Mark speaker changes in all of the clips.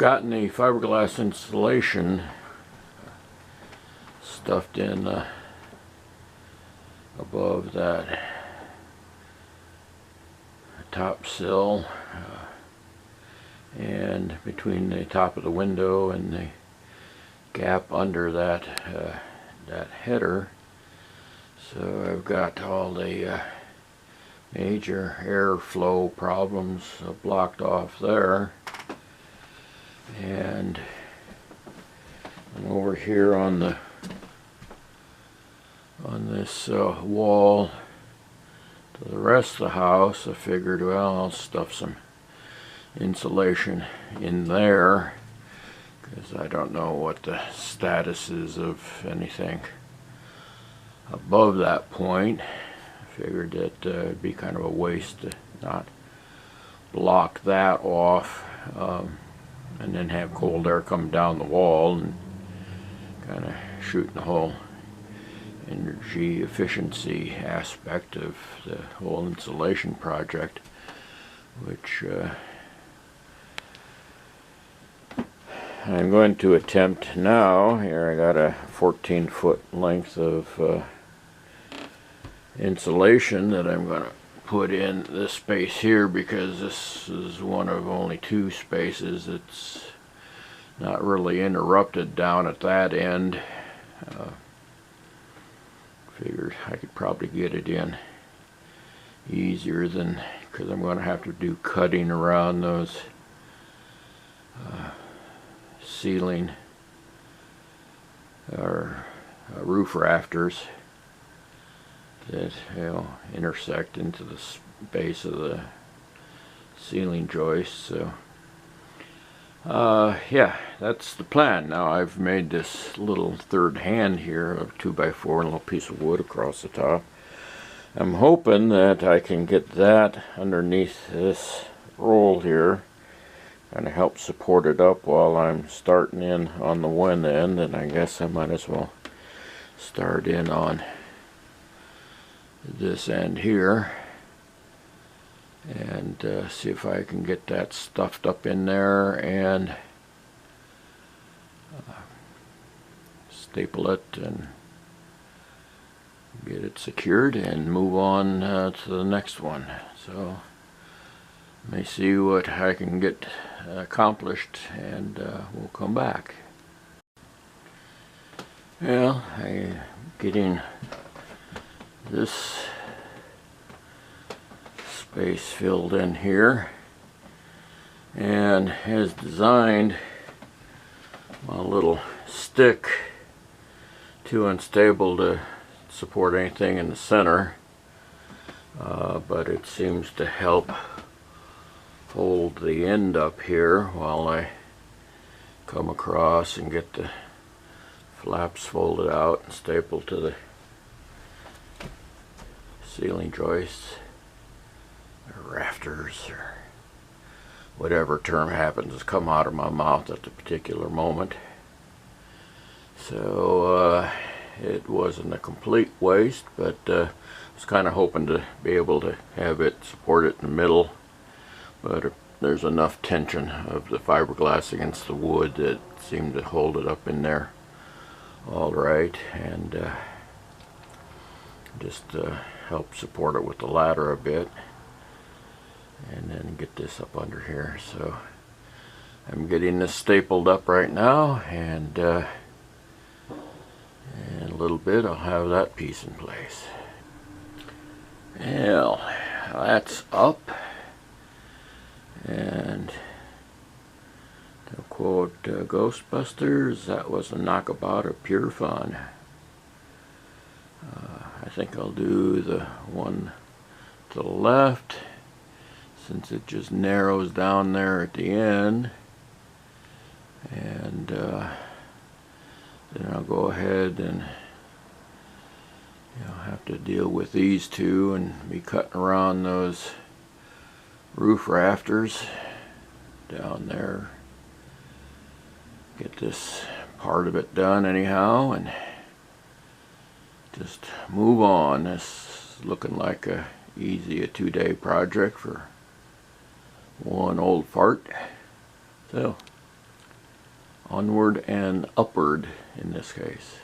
Speaker 1: gotten the fiberglass insulation stuffed in above that top sill and between the top of the window and the gap under that that header. So I've got all the major airflow problems blocked off there, and over here on this wall to the rest of the house, I figured, well, I'll stuff some insulation in there because I don't know what the status is of anything above that point. I figured that it'd be kind of a waste to not block that off and then have cold air come down the wall and kind of shooting the whole energy efficiency aspect of the whole insulation project, which I'm going to attempt now. Here I got a 14-foot length of insulation that I'm going to put in this space here, because this is one of only two spaces that's not really interrupted down at that end. Figured I could probably get it in easier than, because I'm going to have to do cutting around those ceiling or roof rafters that, you know, intersect into the base of the ceiling joist. So yeah, that's the plan. Now I've made this little third hand here of 2x4 and a little piece of wood across the top. I'm hoping that I can get that underneath this roll here, kind of help support it up while I'm starting in on the one end, and I guess I might as well start in on this end here and see if I can get that stuffed up in there and staple it and get it secured and move on to the next one. So let me see what I can get accomplished, and we'll come back. Well, I'm getting this space filled in here, and as designed, my little stick too unstable to support anything in the center, but it seems to help hold the end up here while I come across and get the flaps folded out and stapled to the ceiling joists or rafters, or whatever term happens to come out of my mouth at the particular moment. So it wasn't a complete waste, but I was kind of hoping to be able to have it support it in the middle, but there's enough tension of the fiberglass against the wood that seemed to hold it up in there all right, and just help support it with the ladder a bit, and then get this up under here. So I'm getting this stapled up right now, and in a little bit I'll have that piece in place. Well, that's up, and to quote Ghostbusters, that was a knockabout of pure fun. I think I'll do the one to the left, since it just narrows down there at the end, and then I'll go ahead and have to deal with these two and be cutting around those roof rafters down there. Get this part of it done anyhow and just move on. This is looking like a 2-day project for one old fart. So onward and upward in this case.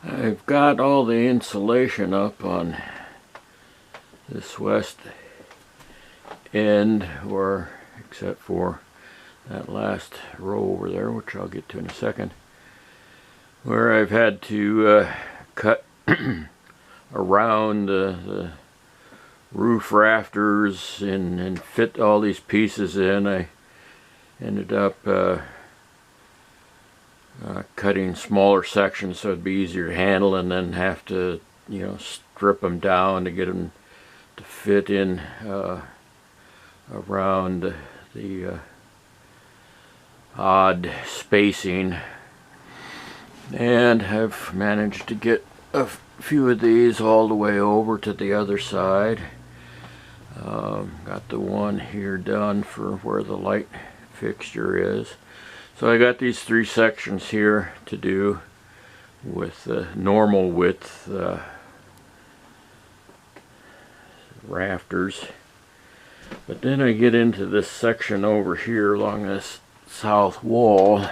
Speaker 1: I've got all the insulation up on this west end, or except for that last row over there, which I'll get to in a second, where I've had to cut around the roof rafters and fit all these pieces in. I ended up cutting smaller sections so it'd be easier to handle, and then have to, you know, strip them down to get them to fit in around the odd spacing. And I've managed to get a few of these all the way over to the other side. Got the one here done for where the light fixture is. So I got these 3 sections here to do with normal width rafters. But then I get into this section over here along this south wall,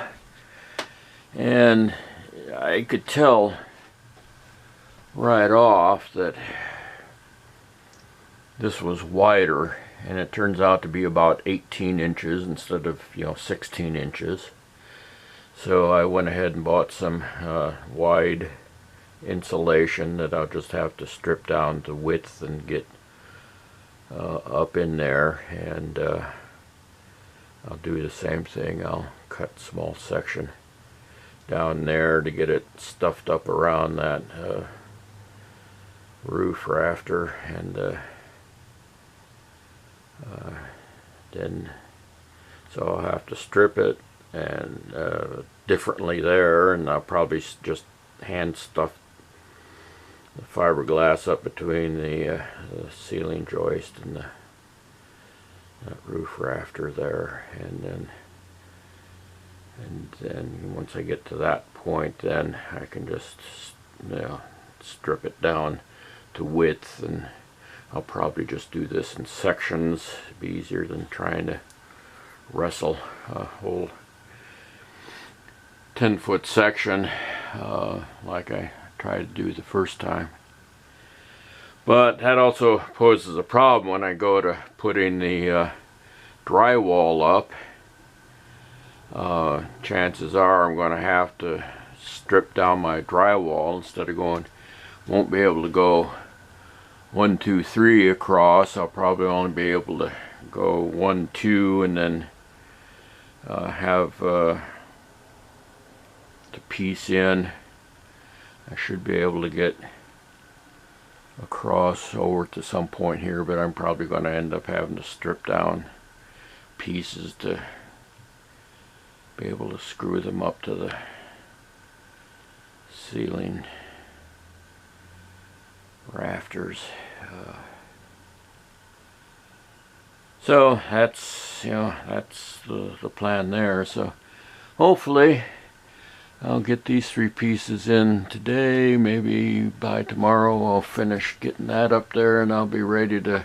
Speaker 1: and I could tell right off that this was wider, and it turns out to be about 18 inches instead of, you know, 16 inches. So I went ahead and bought some wide insulation that I'll just have to strip down to width and get up in there, and I'll do the same thing. I'll cut a small section down there to get it stuffed up around that roof rafter, and then so I'll have to strip it and differently there, and I'll probably just hand stuff the fiberglass up between the ceiling joist and that roof rafter there, and then once I get to that point, then I can just, you know, strip it down to width, and I'll probably just do this in sections. It'd be easier than trying to wrestle a whole 10-foot section like I tried to do the first time. But that also poses a problem when I go to putting the drywall up. Chances are I'm going to have to strip down my drywall instead of going, won't be able to go 1, 2, 3 across. I'll probably only be able to go 1, 2, and then have to piece in. I should be able to get across over to some point here, but I'm probably going to end up having to strip down pieces to be able to screw them up to the ceiling rafters. So that's, you know, that's the plan there. So hopefully I'll get these 3 pieces in today. Maybe by tomorrow I'll finish getting that up there, and I'll be ready to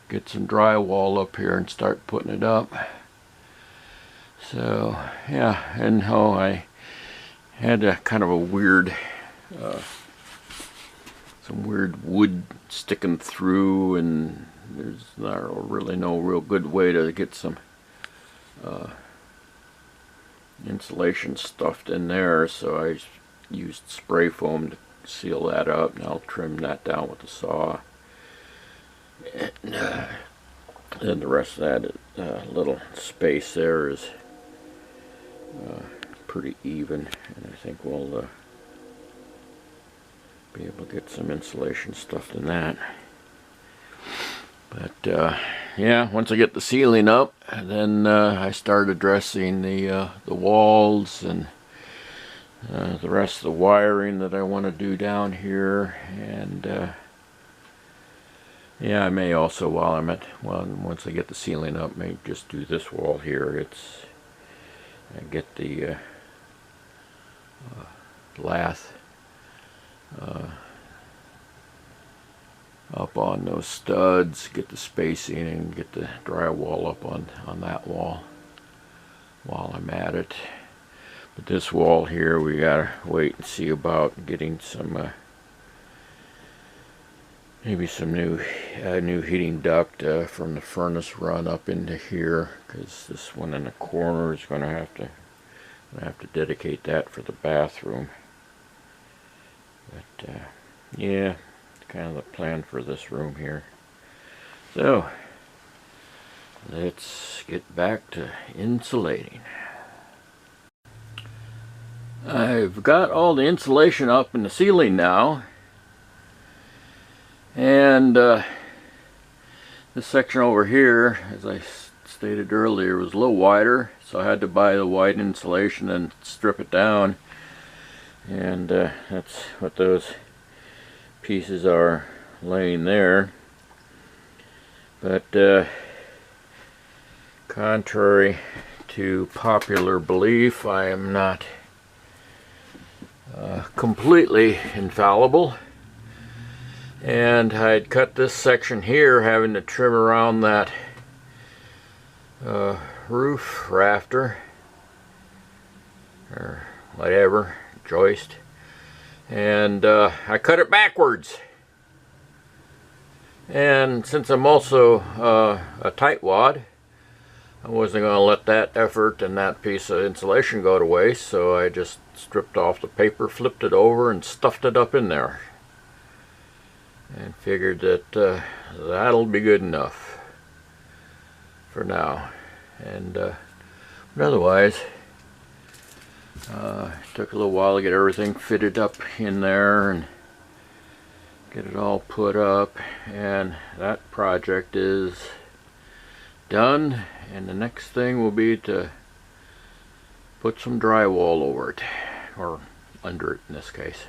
Speaker 1: get some drywall up here and start putting it up. So yeah, and I had a kind of a weird some weird wood sticking through, and there's not really no real good way to get some insulation stuffed in there, so I used spray foam to seal that up, and I'll trim that down with the saw. And then the rest of that little space there is pretty even, and I think we'll be able to get some insulation stuffed in that. But yeah, once I get the ceiling up, then I start addressing the walls and the rest of the wiring that I want to do down here. And yeah, I may also, once I get the ceiling up, may just do this wall here. I get the lath up on those studs, get the spacing, and get the drywall up on that wall. while I'm at it. But this wall here, we gotta wait and see about getting some maybe some new heating duct from the furnace run up into here, because this one in the corner is gonna have to dedicate that for the bathroom. But yeah, kind of the plan for this room here. So let's get back to insulating. I've got all the insulation up in the ceiling now, and this section over here, as I stated earlier, was a little wider, so I had to buy the wide insulation and strip it down, and that's what those pieces are laying there. But contrary to popular belief, I am not completely infallible, and I'd cut this section here, having to trim around that roof rafter or whatever joist, and I cut it backwards. And since I'm also a tightwad, I wasn't going to let that effort and that piece of insulation go to waste, so I just stripped off the paper, flipped it over, and stuffed it up in there. And figured that that'll be good enough for now. And but otherwise, it took a little while to get everything fitted up in there and get it all put up, and that project is done, and the next thing will be to put some drywall over it, or under it in this case.